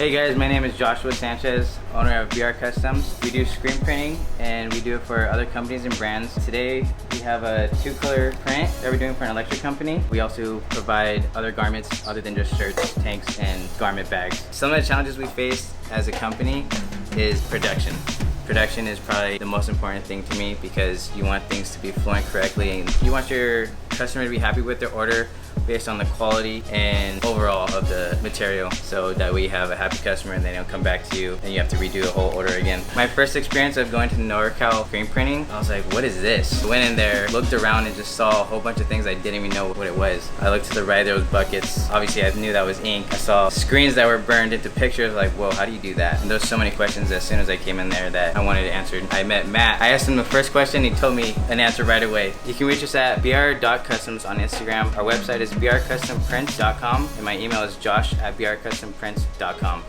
Hey guys, my name is Joshua Sanchez, owner of BR Customs. We do screen printing and we do it for other companies and brands. Today we have a 2-color print that we're doing for an electric company. We also provide other garments other than just shirts, tanks, and garment bags. Some of the challenges we face as a company is production. Production is probably the most important thing to me because you want things to be flowing correctly and you want your customer to be happy with their order based on the quality and overall of the material, so that we have a happy customer and they don't come back to you and you have to redo the whole order again. My first experience of going to NorCal screen printing, I was like, what is this? I went in there, looked around, and just saw a whole bunch of things I didn't even know what it was. I looked to the right, there was buckets. Obviously I knew that was ink. I saw screens that were burned into pictures, like, whoa, how do you do that? And there's so many questions as soon as I came in there that I wanted answered. I met Matt. I asked him the first question, he told me an answer right away. You can reach us at br.customs on Instagram. Our website is brcustomprints.com and my email is josh@brcustomprints.com.